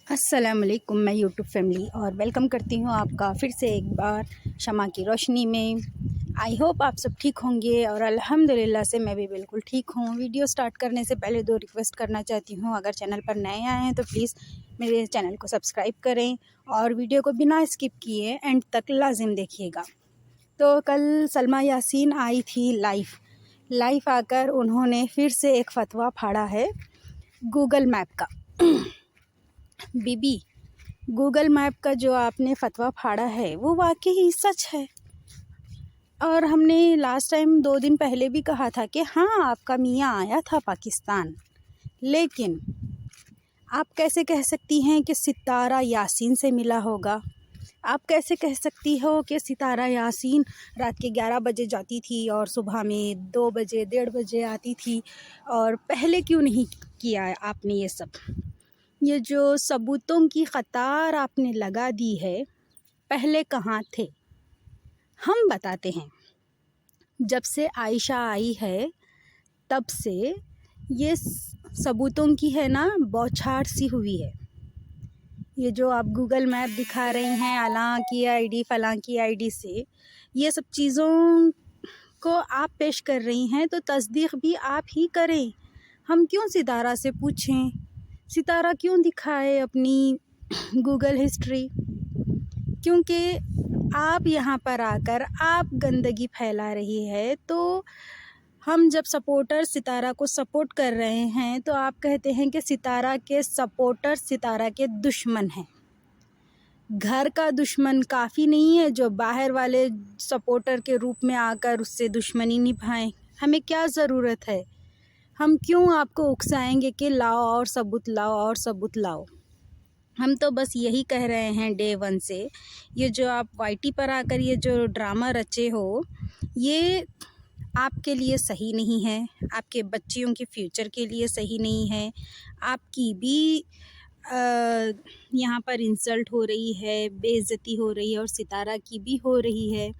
अस्सलाम वालेकुम, मैं यूट्यूब फैमिली और वेलकम करती हूँ आपका फिर से एक बार शमा की रोशनी में। आई होप आप सब ठीक होंगे और अल्हम्दुलिल्लाह से मैं भी बिल्कुल ठीक हूँ। वीडियो स्टार्ट करने से पहले दो रिक्वेस्ट करना चाहती हूँ। अगर चैनल पर नए आए हैं तो प्लीज़ मेरे चैनल को सब्सक्राइब करें और वीडियो को बिना स्किप किए एंड तक लाजिम देखिएगा। तो कल सलमा यासीन आई थी लाइव आकर उन्होंने फिर से एक फ़तवा फाड़ा है गूगल मैप का। बीबी, गूगल मैप का जो आपने फ़तवा फाड़ा है वो वाकई ही सच है। और हमने लास्ट टाइम 2 दिन पहले भी कहा था कि हाँ, आपका मियाँ आया था पाकिस्तान, लेकिन आप कैसे कह सकती हैं कि सितारा यासीन से मिला होगा? आप कैसे कह सकती हो कि सितारा यासीन रात के 11 बजे जाती थी और सुबह में 2 बजे 1:30 बजे आती थी? और पहले क्यों नहीं किया आपने ये सब? ये जो सबूतों की कतार आपने लगा दी है, पहले कहाँ थे? हम बताते हैं। जब से आयशा आई है तब से ये सबूतों की है ना बौछार सी हुई है। ये जो आप गूगल मैप दिखा रही हैं अलां की आईडी फलां की आईडी से, ये सब चीज़ों को आप पेश कर रही हैं तो तस्दीक भी आप ही करें। हम क्यों सितारा से पूछें? सितारा क्यों दिखाए अपनी गूगल हिस्ट्री? क्योंकि आप यहाँ पर आकर आप गंदगी फैला रही है। तो हम जब सपोर्टर सितारा को सपोर्ट कर रहे हैं तो आप कहते हैं कि सितारा के सपोर्टर सितारा के दुश्मन हैं। घर का दुश्मन काफ़ी नहीं है जो बाहर वाले सपोर्टर के रूप में आकर उससे दुश्मनी निभाएं? हमें क्या ज़रूरत है? हम क्यों आपको उकसाएंगे कि लाओ और सबूत लाओ और सबूत लाओ? हम तो बस यही कह रहे हैं डे वन से, ये जो आप वाईटी पर आकर ये जो ड्रामा रचे हो, ये आपके लिए सही नहीं है, आपके बच्चियों के फ्यूचर के लिए सही नहीं है। आपकी भी यहाँ पर इंसल्ट हो रही है, बेइज्जती हो रही है और सितारा की भी हो रही है।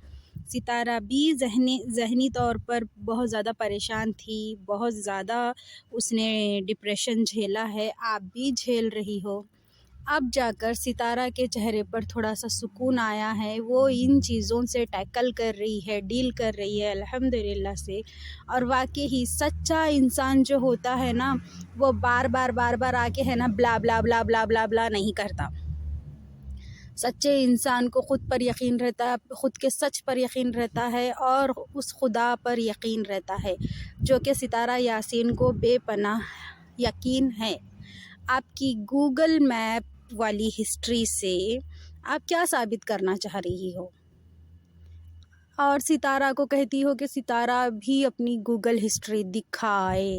सितारा भी ज़हनी तौर पर बहुत ज़्यादा परेशान थी, बहुत ज़्यादा उसने डिप्रेशन झेला है, आप भी झेल रही हो। अब जाकर सितारा के चेहरे पर थोड़ा-सा सुकून आया है, वो इन चीज़ों से टैकल कर रही है, डील कर रही है अल्हम्दुलिल्लाह से। और वाक़ई ही सच्चा इंसान जो होता है ना, वो बार-बार आके है ना ब्ला, ब्ला, ब्ला, ब्ला, ब्ला, ब्ला नहीं करता। सच्चे इंसान को ख़ुद पर यकीन रहता है, ख़ुद के सच पर यकीन रहता है और उस खुदा पर यकीन रहता है, जो कि सितारा यासीन को बेपनाह यकीन है। आपकी गूगल मैप वाली हिस्ट्री से आप क्या साबित करना चाह रही हो? और सितारा को कहती हो कि सितारा भी अपनी गूगल हिस्ट्री दिखाए।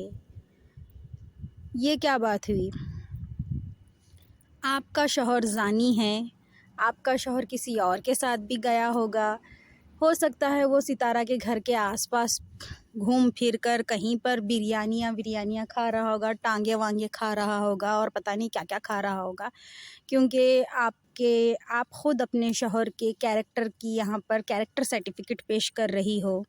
ये क्या बात हुई? आपका शौहर ज़ानी है, आपका शौहर किसी और के साथ भी गया होगा। हो सकता है वो सितारा के घर के आसपास घूम फिर कर कहीं पर बिरयानियाँ खा रहा होगा, टांगे-वांगे खा रहा होगा और पता नहीं क्या-क्या खा रहा होगा। क्योंकि आप ख़ुद अपने शौहर के कैरेक्टर की यहाँ पर कैरेक्टर सर्टिफिकेट पेश कर रही हो।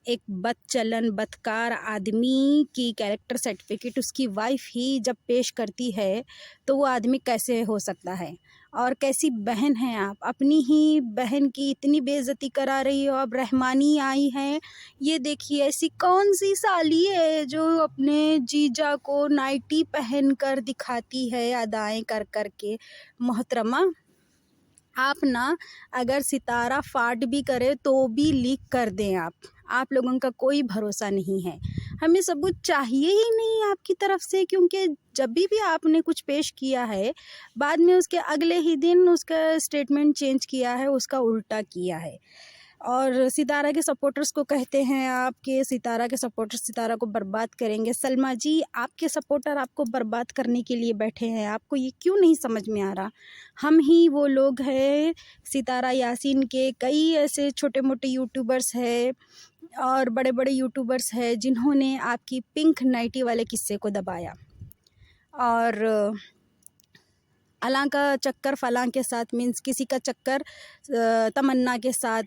एक बदचलन बदकार आदमी की कैरेक्टर सर्टिफिकेट उसकी वाइफ ही जब पेश करती है तो वो आदमी कैसे हो सकता है? और कैसी बहन हैं आप? अपनी ही बहन की इतनी बेइज्जती करा रही हो। अब रहमानी आई हैं, ये देखिए ऐसी कौन सी साली है जो अपने जीजा को नाइटी पहन कर दिखाती है अदाएँ कर के। मोहतरमा, आप ना अगर सितारा फाट भी करे तो भी लीक कर दें आप लोगों का कोई भरोसा नहीं है। हमें सबूत चाहिए ही नहीं आपकी तरफ से, क्योंकि जब भी आपने कुछ पेश किया है, बाद में उसके अगले ही दिन उसका स्टेटमेंट चेंज किया है, उसका उल्टा किया है। और सितारा के सपोर्टर्स को कहते हैं आप कि सितारा के सपोर्टर्स सितारा को बर्बाद करेंगे। सलमा जी, आपके सपोर्टर आपको बर्बाद करने के लिए बैठे हैं, आपको ये क्यों नहीं समझ में आ रहा? हम ही वो लोग हैं, सितारा यासीन के कई ऐसे छोटे-मोटे यूट्यूबर्स हैं और बड़े-बड़े यूट्यूबर्स हैं जिन्होंने आपकी पिंक नाइटी वाले किस्से को दबाया और अलां का चक्कर फलां के साथ मीन्स किसी का चक्कर तमन्ना के साथ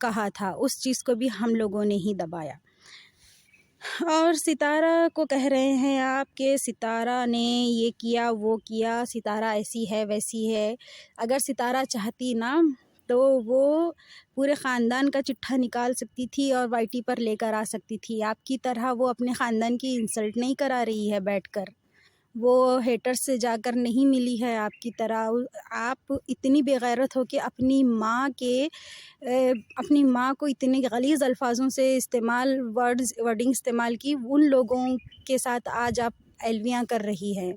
कहा था, उस चीज़ को भी हम लोगों ने ही दबाया। اور ستارہ کو کہہ رہے ہیں آپ کہ ستارہ نے یہ کیا وہ کیا، ستارہ ایسی ہے ویسی ہے۔ اگر ستارہ چاہتی نا تو وہ پورے خاندان کا چٹھا نکال سکتی تھی اور وائی ٹی پر لے کر آ سکتی تھی۔ آپ کی طرح وہ اپنے خاندان کی انسلٹ نہیں کرا رہی ہے بیٹھ کر، وہ ہیٹر سے جا کر نہیں ملی ہے آپ کی طرح۔ آپ اتنی بے غیرت ہو کہ اپنی ماں کو اتنے غلیظ الفاظوں سے ورڈنگ استعمال کی، ان لوگوں کے ساتھ آج آپ الویاں کر رہی ہے۔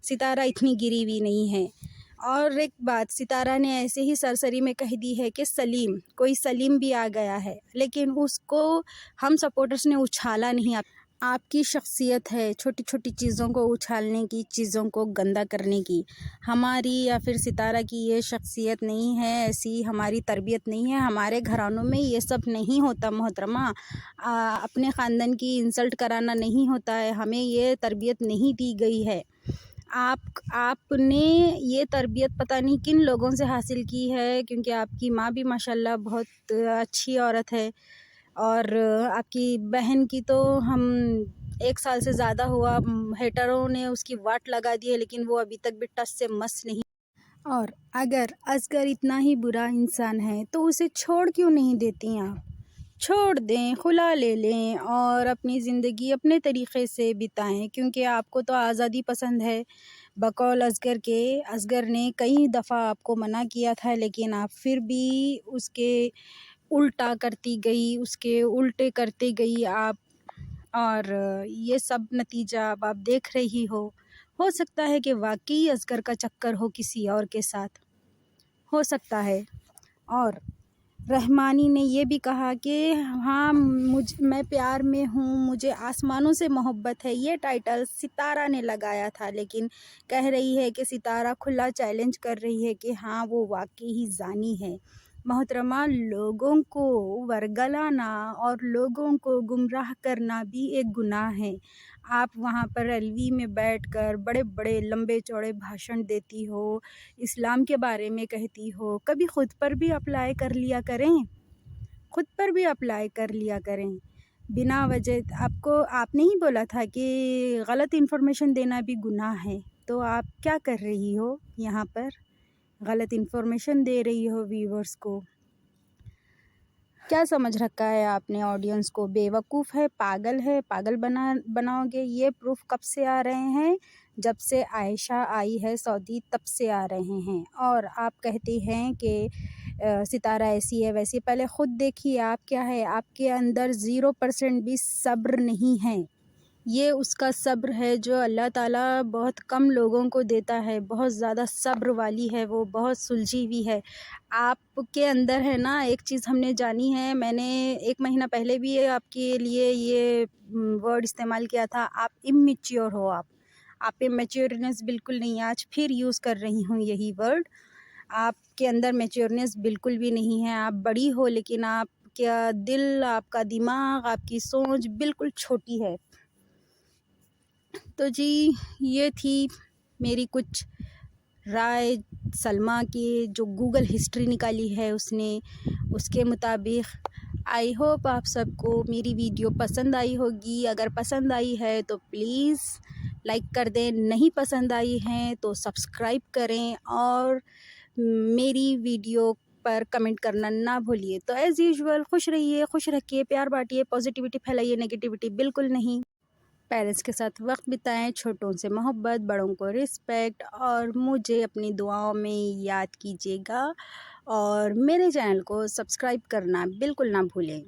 ستارہ اتنی گری ہوئی نہیں ہے۔ اور ایک بات ستارہ نے ایسے ہی سرسری میں کہہ دی ہے کہ کوئی سلیم بھی آ گیا ہے، لیکن اس کو ہم سپورٹرز نے اچھالا نہیں۔ آپ کی شخصیت ہے چھوٹی چھوٹی چیزوں کو اچھالنے کی، چیزوں کو گندا کرنے کی۔ ہماری یا پھر ستارہ کی یہ شخصیت نہیں ہے، ایسی ہماری تربیت نہیں ہے۔ ہمارے گھرانوں میں یہ سب نہیں ہوتا محترمہ، اپنے خاندان کی انسلٹ کرانا نہیں ہوتا ہے، ہمیں یہ تربیت نہیں دی گئی ہے۔ آپ نے یہ تربیت پتہ نہیں کن لوگوں سے حاصل کی ہے، کیونکہ آپ کی ماں بھی ماشاءاللہ بہت اچھی عورت ہے، اور آپ کی بہن کی تو ہم 1 سال سے زیادہ ہوا ہیٹروں نے اس کی واٹ لگا دی ہے، لیکن وہ ابھی تک بھی ٹس سے مس نہیں۔ اور اگر اصغر اتنا ہی برا انسان ہے تو اسے چھوڑ کیوں نہیں دیتی آپ؟ چھوڑ دیں، خلا لے لیں اور اپنی زندگی اپنے طریقے سے بتائیں، کیونکہ آپ کو تو آزادی پسند ہے۔ بقول اصغر نے کئی دفعہ آپ کو منع کیا تھا، لیکن آپ پھر بھی اس کے الٹا کرتی گئی، اس کے الٹے کرتے گئی آپ، اور یہ سب نتیجہ اب آپ دیکھ رہی ہو سکتا ہے کہ واقعی اصغر کا چکر ہو کسی اور کے ساتھ، ہو سکتا ہے۔ اور رحمانی نے یہ بھی کہا کہ ہاں میں پیار میں ہوں، مجھے آسمانوں سے محبت ہے، یہ ٹائٹل ستارہ نے لگایا تھا، لیکن کہہ رہی ہے کہ ستارہ کھلا چیلنج کر رہی ہے کہ ہاں وہ واقعی ہی زانی ہے۔ محترمہ، لوگوں کو ورگلانا اور لوگوں کو گمراہ کرنا بھی ایک گناہ ہے۔ آپ وہاں پر LV میں بیٹھ کر بڑے بڑے لمبے چوڑے بھاشن دیتی ہو، اسلام کے بارے میں کہتی ہو، کبھی خود پر بھی اپلائی کر لیا کریں، خود پر بھی اپلائی کر لیا کریں۔ بنا وجہ آپ نے ہی بولا تھا کہ غلط انفارمیشن دینا بھی گناہ ہے، تو آپ کیا کر رہی ہو یہاں پر؟ غلط انفارمیشن دے رہی ہو ویورز کو۔ کیا سمجھ رکھا ہے آپ نے آڈینس کو؟ بے وقوف ہے، پاگل بناؤ گے۔ یہ پروف کب سے آ رہے ہیں؟ جب سے عائشہ آئی ہے سعودی تب سے آ رہے ہیں، اور آپ کہتے ہیں کہ ستارہ ایسی ہے ویسی۔ پہلے خود دیکھیے آپ کیا ہے، آپ کے اندر 0% بھی صبر نہیں ہے۔ یہ اس کا صبر ہے جو اللہ تعالیٰ بہت کم لوگوں کو دیتا ہے، بہت زیادہ صبر والی ہے وہ، بہت سلجھی ہوئی ہے۔ آپ کے اندر ہے نا ایک چیز ہم نے جانی ہے، میں نے 1 مہینہ پہلے بھی آپ کے لیے یہ ورڈ استعمال کیا تھا، آپ امیچیور ہو۔ آپ پہ میچیورنس بالکل نہیں ہے، آج پھر یوز کر رہی ہوں یہی ورڈ۔ آپ کے اندر میچیورنس بالکل بھی نہیں ہے، آپ بڑی ہو لیکن آپ کا دل، آپ کا دماغ، آپ کی سوچ بالکل چھوٹی ہے۔ تو جی یہ تھی میری کچھ رائے سلمیٰ کی، جو گوگل ہسٹری نکالی ہے اس کے مطابق۔ آئی ہوپ آپ سب کو میری ویڈیو پسند آئی ہوگی۔ اگر پسند آئی ہے تو پلیز لائک کر دیں، نہیں پسند آئی ہیں تو سبسکرائب کریں، اور میری ویڈیو پر کمنٹ کرنا نہ بھولیے۔ تو ایز یوزول خوش رہیے، خوش رکھیے، پیار بانٹیے، پازیٹیوٹی پھیلائیے، نیگیٹیوٹی بالکل نہیں۔ پیرنٹس کے ساتھ وقت بتائیں، چھوٹوں سے محبت، بڑوں کو رسپیکٹ، اور مجھے اپنی دعاؤں میں یاد کیجیے گا، اور میرے چینل کو سبسکرائب کرنا بالکل نہ بھولیں۔